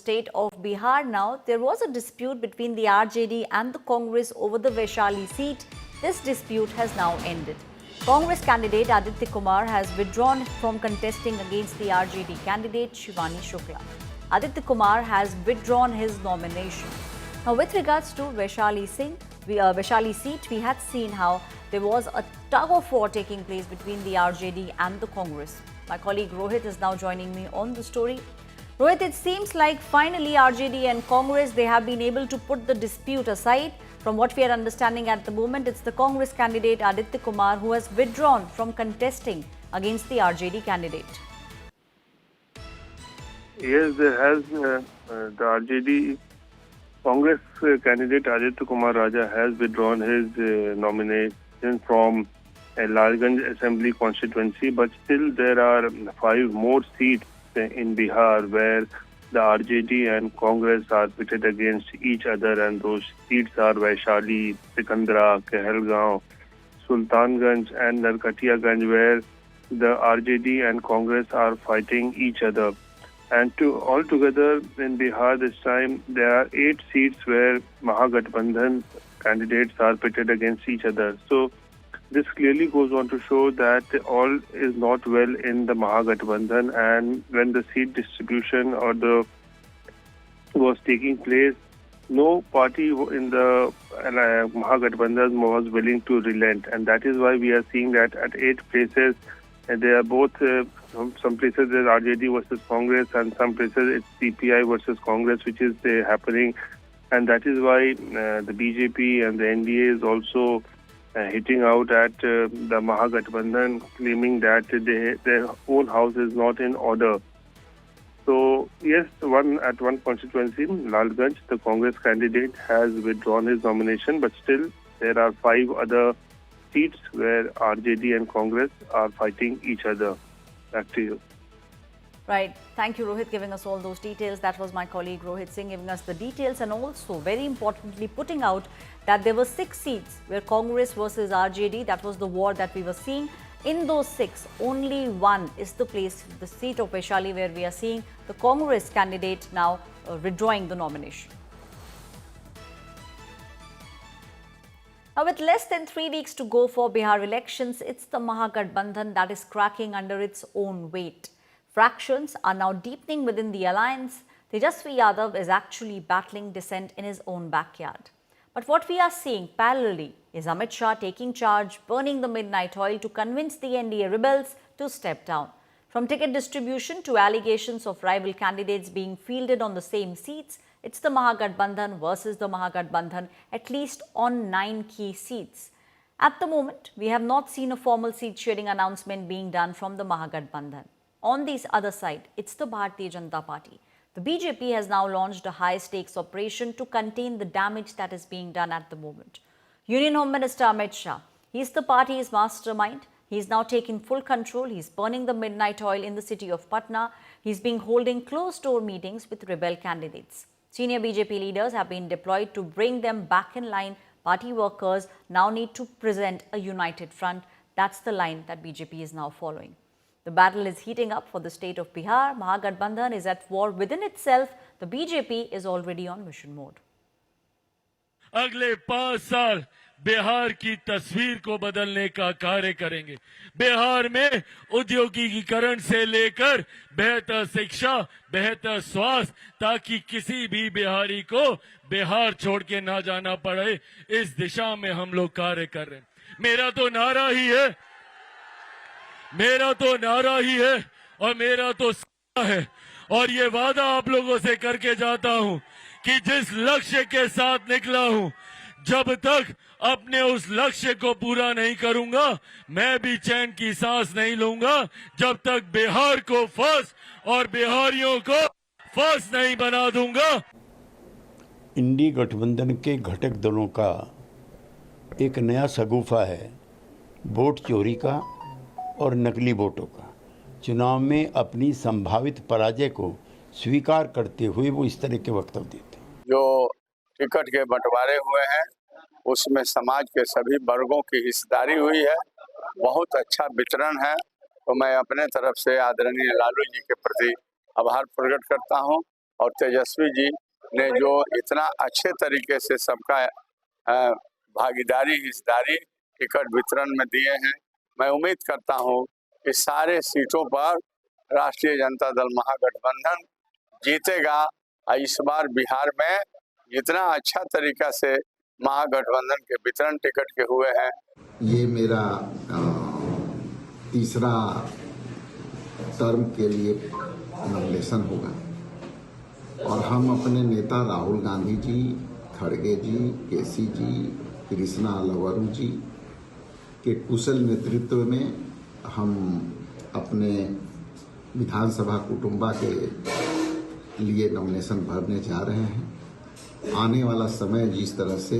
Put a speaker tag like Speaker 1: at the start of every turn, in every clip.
Speaker 1: state of Bihar now. There was a dispute between the RJD and the Congress over the Vaishali seat. This dispute has now ended. Congress candidate Aditya Kumar has withdrawn from contesting against the RJD candidate Shivani Shukla. Aditya Kumar has withdrawn his nomination. Now, with regards to Vaishali seat, we had seen how there was a tug of war taking place between the RJD and the Congress. My colleague Rohit is now joining me on the story. Rohit, it seems like finally RJD and Congress, they have been able to put the dispute aside. From what we are understanding at the moment, it's the Congress candidate Aditya Kumar who has withdrawn from contesting against the RJD candidate.
Speaker 2: Yes, there has the RJD Congress candidate Aditya Kumar Raja has withdrawn his nomination from Lalganj Assembly constituency, but still there are 5 more seats in Bihar where the RJD and Congress are pitted against each other, and those seats are Vaishali, Sikandra, Kehelgaon, Sultanganj and Narkatiyaganj, where the RJD and Congress are fighting each other. And altogether in Bihar this time, there are 8 seats where Mahagathbandhan candidates are pitted against each other. So this clearly goes on to show that all is not well in the Mahagathbandhan, and when the seat distribution was taking place, no party in the Mahagathbandhan was willing to relent, and that is why we are seeing that at 8 places they are both. Some places there's RJD versus Congress, and some places it's CPI versus Congress, which is happening, and that is why the BJP and the NDA is also hitting out at the Mahagathbandhan, claiming that their own house is not in order. So yes, at one constituency, Lalganj, the Congress candidate has withdrawn his nomination, but still there are 5 other seats where RJD and Congress are fighting each other. Back to you.
Speaker 1: Right. Thank you, Rohit, giving us all those details. That was my colleague Rohit Singh giving us the details, and also very importantly putting out that there were 6 seats where Congress versus RJD, that was the war that we were seeing. In those 6, only 1 is the seat of Vaishali, where we are seeing the Congress candidate now withdrawing the nomination. Now, with less than 3 weeks to go for Bihar elections, it's the Mahagathbandhan that is cracking under its own weight. Fractions are now deepening within the alliance. Tejasvi Yadav is actually battling dissent in his own backyard. But what we are seeing parallelly is Amit Shah taking charge, burning the midnight oil to convince the NDA rebels to step down. From ticket distribution to allegations of rival candidates being fielded on the same seats, it's the Mahagathbandhan versus the Mahagathbandhan, at least on 9 key seats. At the moment, we have not seen a formal seat sharing announcement being done from the Mahagathbandhan. On the other side, it's the Bharatiya Janata Party. The BJP has now launched a high-stakes operation to contain the damage that is being done at the moment. Union Home Minister Amit Shah, he's the party's mastermind. He's now taking full control. He's burning the midnight oil in the city of Patna. He's been holding closed-door meetings with rebel candidates. Senior BJP leaders have been deployed to bring them back in line. Party workers now need to present a united front. That's the line that BJP is now following. The battle is heating up for the state of Bihar. Mahagathbandhan is at war within itself. The BJP is already on mission mode.
Speaker 3: अगले 5 साल बिहार की तस्वीर को बदलने का कार्य करेंगे। बिहार में औद्योगिकीकरण से लेकर बेहतर शिक्षा, बेहतर स्वास्थ्य, ताकि किसी भी बिहारी को बिहार छोड़ के ना जाना पड़े, इस दिशा में हम लोग कार्य कर रहे हैं। मेरा तो नारा ही है और मेरा तो है, और ये वादा आप लोगों से करके जाता हूं कि जिस लक्ष्य के साथ निकला हूं, जब तक अपने उस लक्ष्य को पूरा नहीं करूंगा, मैं भी चैन की सांस नहीं लूंगा, जब तक बिहार को फर्स्ट और बिहारियों को फर्स्ट नहीं बना दूंगा।
Speaker 4: इंडी गठबंधन के घटक दलों का एक नया शगुफा है वोट चोरी का और नकली वोटों का। चुनाव में अपनी संभावित पराजय को स्वीकार करते हुए वो इस तरह के वक्तव्य देते हैं।
Speaker 5: जो टिकट के बंटवारे हुए हैं उसमें समाज के सभी वर्गों की हिस्सेदारी हुई है, बहुत अच्छा वितरण है। तो मैं अपने तरफ से आदरणीय लालू जी के प्रति आभार प्रकट करता हूं और तेजस्वी जी ने जो इतना अच्छे तरीके से सबका भागीदारी हिस्सेदारी टिकट वितरण में दिए हैं, मैं उम्मीद करता हूं कि सारे सीटों पर राष्ट्रीय जनता दल महागठबंधन जीतेगा। इस बार बिहार में जितना अच्छा तरीका से महागठबंधन के वितरण टिकट के हुए हैं,
Speaker 6: ये मेरा तीसरा टर्म के लिए नॉमिनेशन होगा और हम अपने नेता राहुल गांधी जी, खड़गे जी, केसी जी, कृष्णा अलवरू जी के कुशल नेतृत्व में हम अपने विधानसभा कुटुंबा के लिए नॉमिनेशन भरने जा रहे हैं। आने वाला समय जिस तरह से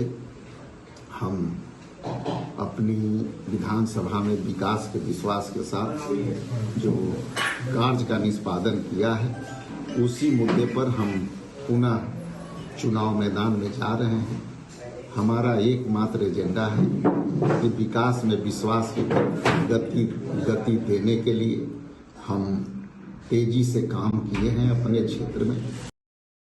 Speaker 6: हम अपनी विधानसभा में विकास के विश्वास के साथ जो कार्य का निष्पादन किया है, उसी मुद्दे पर हम पुनः चुनाव मैदान में जा रहे हैं। हमारा एकमात्र एजेंडा है कि विकास में विश्वास की गति देने के लिए हम तेजी से काम किए हैं अपने क्षेत्र में।